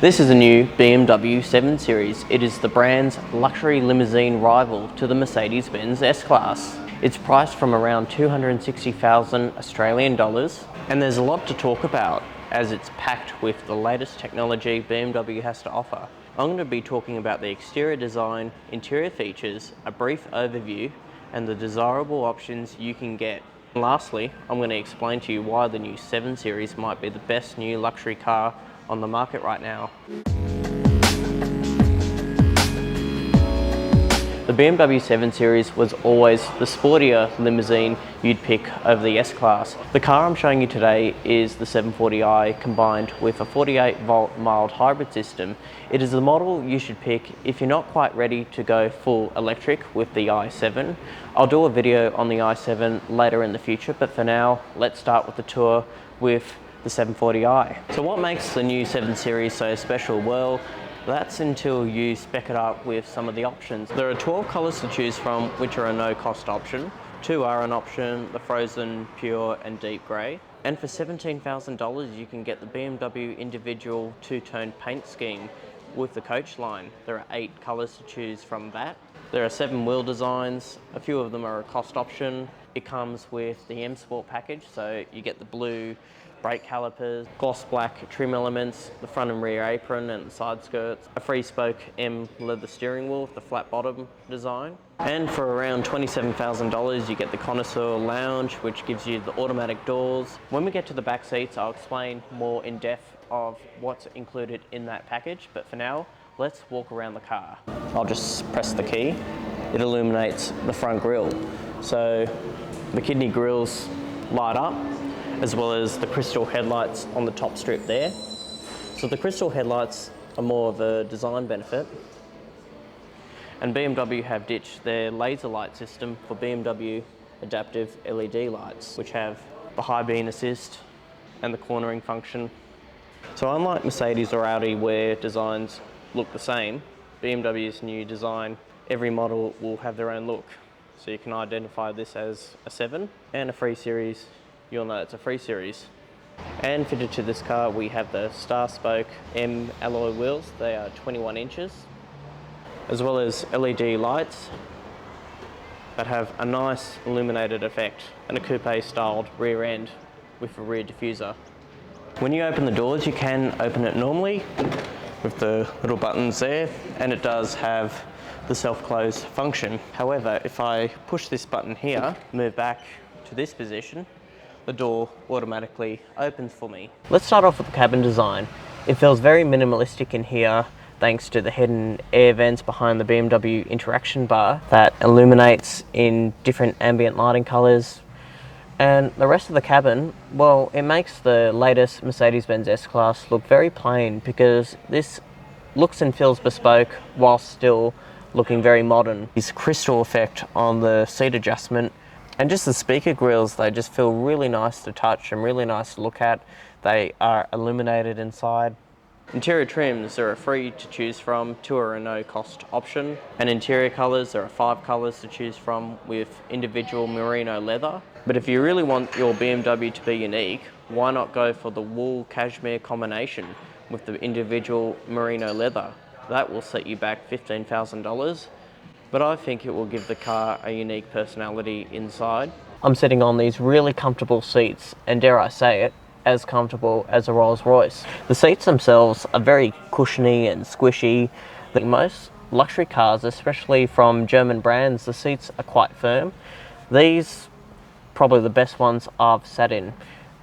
This is a new BMW 7 Series. It is the brand's luxury limousine rival to the Mercedes-Benz S-Class. It's priced from around 260,000 Australian dollars, and there's a lot to talk about as it's packed with the latest technology BMW has to offer. I'm going to be talking about the exterior design, interior features, a brief overview, and the desirable options you can get. And lastly, I'm going to explain to you why the new 7 Series might be the best new luxury car on the market right now. The BMW 7 Series was always the sportier limousine you'd pick over the S-Class. The car I'm showing you today is the 740i combined with a 48-volt mild hybrid system. It is the model you should pick if you're not quite ready to go full electric with the i7. I'll do a video on the i7 later in the future, but for now, let's start with the tour with the 740i. So what makes the new 7 Series so special? Well, that's until you spec it up with some of the options. There are 12 colours to choose from, which are a no-cost option. 2 are an option, the frozen, pure and deep grey. And for $17,000 you can get the BMW individual two-tone paint scheme with the coach line. There are 8 colours to choose from that. There are 7 wheel designs, a few of them are a cost option. It comes with the M Sport package, so you get the blue brake calipers, gloss black trim elements, the front and rear apron and the side skirts, a free spoke M leather steering wheel with the flat bottom design. And for around $27,000 you get the Connoisseur Lounge, which gives you the automatic doors. When we get to the back seats, I'll explain more in depth of what's included in that package, but for now, let's walk around the car. I'll just press the key. It illuminates the front grille. So the kidney grills light up, as well as the crystal headlights on the top strip there. So the crystal headlights are more of a design benefit. And BMW have ditched their laser light system for BMW adaptive LED lights, which have the high beam assist and the cornering function. So unlike Mercedes or Audi where designs look the same, BMW's new design, every model will have their own look. So you can identify this as a 7 and a 3 Series. You'll know it's a 3 Series. And fitted to this car we have the Star Spoke M alloy wheels. They are 21 inches, as well as LED lights that have a nice illuminated effect and a coupe styled rear end with a rear diffuser. When you open the doors, you can open it normally with the little buttons there, and it does have the self-close function. However, if I push this button here, move back to this position, the door automatically opens for me. Let's start off with the cabin design. It feels very minimalistic in here thanks to the head and air vents behind the BMW interaction bar that illuminates in different ambient lighting colours. And the rest of the cabin, well, it makes the latest Mercedes-Benz S-Class look very plain because this looks and feels bespoke whilst still looking very modern. This crystal effect on the seat adjustment and just the speaker grills, they just feel really nice to touch and really nice to look at. They are illuminated inside. Interior trims, there are 3 to choose from, 2 are a no-cost option. And interior colours, there are 5 colours to choose from with individual merino leather. But if you really want your BMW to be unique, why not go for the wool cashmere combination with the individual merino leather? That will set you back $15,000. But I think it will give the car a unique personality inside. I'm sitting on these really comfortable seats, and dare I say it, as comfortable as a Rolls-Royce. The seats themselves are very cushiony and squishy. Most luxury cars, especially from German brands, the seats are quite firm. These, probably the best ones I've sat in,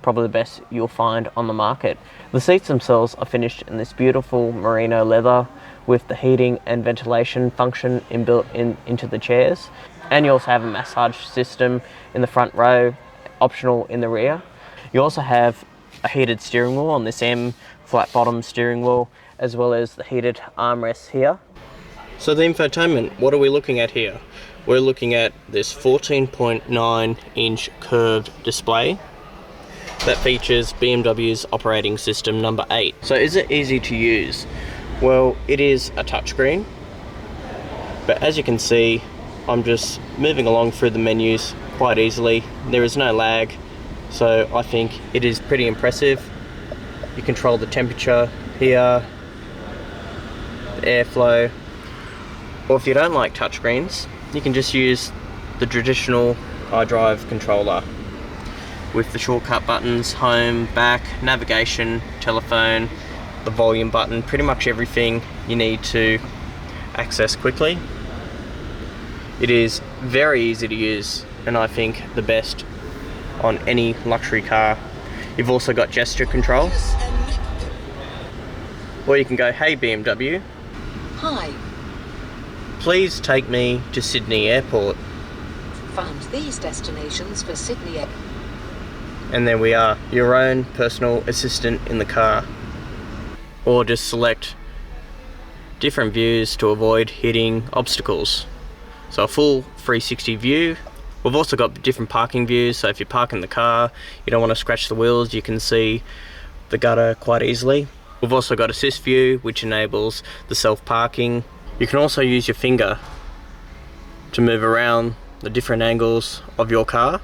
probably the best you'll find on the market. The seats themselves are finished in this beautiful merino leather with the heating and ventilation function inbuilt into the chairs. And you also have a massage system in the front row, optional in the rear. You also have a heated steering wheel on this M flat bottom steering wheel, as well as the heated armrests here. So the infotainment, what are we looking at here? We're looking at this 14.9 inch curved display that features BMW's operating system number 8. So is it easy to use? Well, it is a touchscreen, but as you can see, I'm just moving along through the menus quite easily. There is no lag, so I think it is pretty impressive. You control the temperature here, airflow, or if you don't like touchscreens, you can just use the traditional iDrive controller with the shortcut buttons, home, back, navigation, telephone, the volume button, pretty much everything you need to access quickly. It is very easy to use, and I think the best on any luxury car. You've also got gesture control, or you can go, "Hey BMW, Hi, please take me to Sydney Airport." found these destinations for Sydney. And there we are, your own personal assistant in the car. Or just select different views to avoid hitting obstacles. So a full 360 view. We've also got different parking views, so if you park in the car, you don't want to scratch the wheels, you can see the gutter quite easily. We've also got assist view, which enables the self-parking. You can also use your finger to move around the different angles of your car.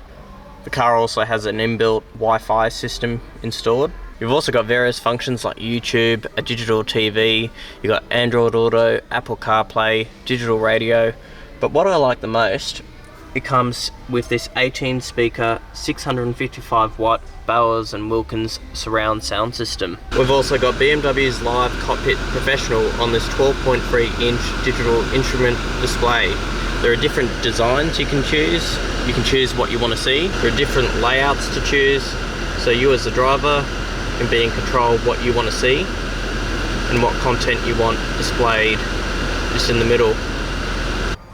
The car also has an inbuilt Wi-Fi system installed. You've also got various functions like YouTube, a digital TV, you've got Android Auto, Apple CarPlay, digital radio. But what I like the most, it comes with this 18 speaker, 655 watt Bowers & Wilkins surround sound system. We've also got BMW's Live Cockpit Professional on this 12.3 inch digital instrument display. There are different designs you can choose. You can choose what you want to see. There are different layouts to choose. So you as the driver can be in control of what you want to see and what content you want displayed just in the middle.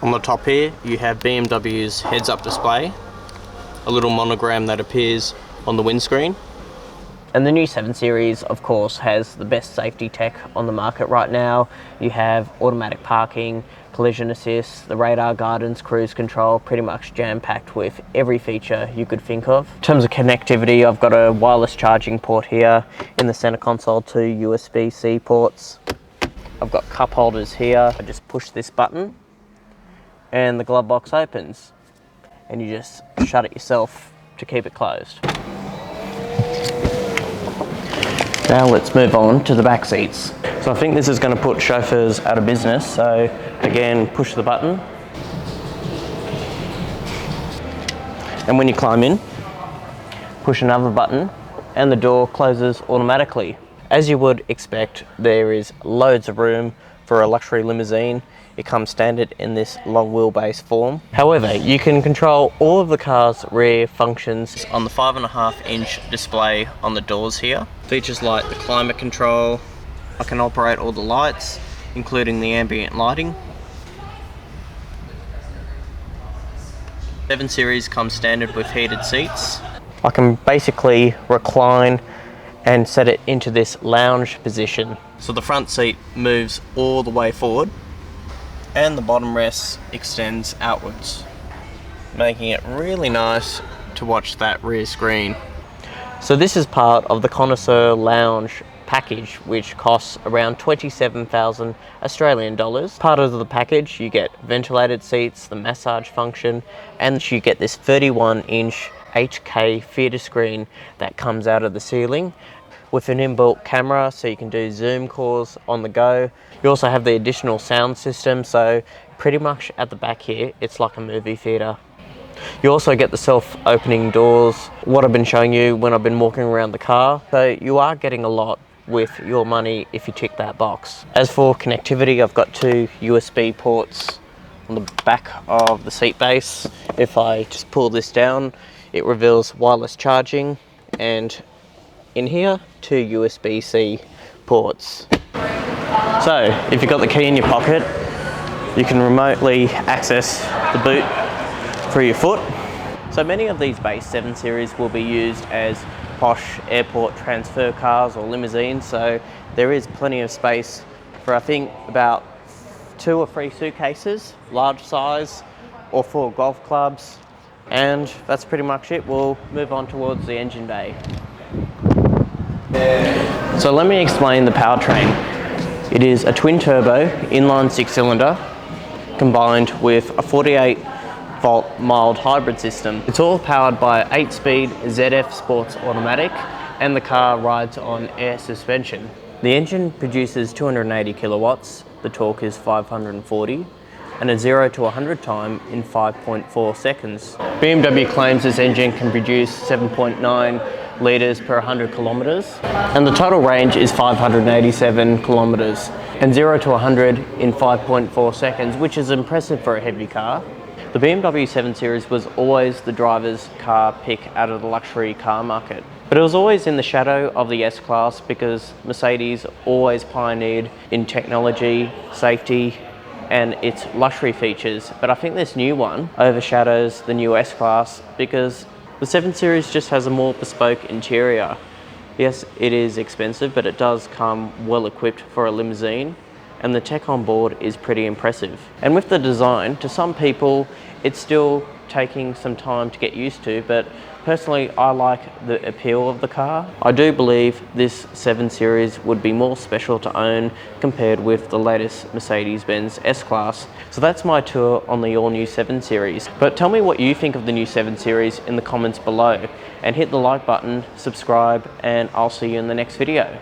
On the top here, you have BMW's heads-up display, a little monogram that appears on the windscreen. And the new 7 Series, of course, has the best safety tech on the market right now. You have automatic parking, collision assist, the radar guidance, cruise control, pretty much jam-packed with every feature you could think of. In terms of connectivity, I've got a wireless charging port here in the center console, 2 USB-C ports. I've got cup holders here. I just push this button and the glove box opens, and you just shut it yourself to keep it closed. Now let's move on to the back seats. So I think this is going to put chauffeurs out of business. So again, push the button. And when you climb in, push another button and the door closes automatically. As you would expect, there is loads of room for a luxury limousine. It comes standard in this long wheelbase form. However, you can control all of the car's rear functions on the 5.5 inch display on the doors here. Features like the climate control. I can operate all the lights, including the ambient lighting. 7 Series comes standard with heated seats. I can basically recline and set it into this lounge position. So the front seat moves all the way forward and the bottom rest extends outwards, making it really nice to watch that rear screen. So this is part of the Connoisseur Lounge package, which costs around 27,000 Australian dollars. Part of the package, you get ventilated seats, the massage function, and you get this 31 inch 8K theatre screen that comes out of the ceiling with an inbuilt camera, so you can do Zoom calls on the go. You also have the additional sound system, so pretty much at the back here, it's like a movie theatre. You also get the self-opening doors, what I've been showing you when I've been walking around the car. So you are getting a lot with your money if you tick that box. As for connectivity, I've got 2 USB ports on the back of the seat base. If I just pull this down, it reveals wireless charging, and in here, 2 USB-C ports. So if you've got the key in your pocket, you can remotely access the boot through your foot. So many of these base 7 Series will be used as posh airport transfer cars or limousines, so there is plenty of space for, I think, about 2 or 3 suitcases, large size, or 4 golf clubs, and that's pretty much it. We'll move on towards the engine bay. So let me explain the powertrain. It is a twin-turbo inline 6-cylinder combined with a 48-volt mild hybrid system. It's all powered by 8-speed ZF Sports automatic, and the car rides on air suspension. The engine produces 280 kilowatts, the torque is 540, and a 0 to 100 time in 5.4 seconds. BMW claims this engine can produce 7.9 litres per 100 kilometres, and the total range is 587 kilometres, and 0 to 100 in 5.4 seconds, which is impressive for a heavy car. The BMW 7 Series was always the driver's car pick out of the luxury car market. But it was always in the shadow of the S-Class because Mercedes always pioneered in technology, safety, and its luxury features. But I think this new one overshadows the new S-Class because the 7 Series just has a more bespoke interior. Yes, it is expensive, but it does come well equipped for a limousine, and the tech on board is pretty impressive. And with the design, to some people, it's still taking some time to get used to, but personally, I like the appeal of the car. I do believe this 7 Series would be more special to own compared with the latest Mercedes-Benz S-Class. So that's my tour on the all-new 7 Series. But tell me what you think of the new 7 Series in the comments below, and hit the like button, subscribe, and I'll see you in the next video.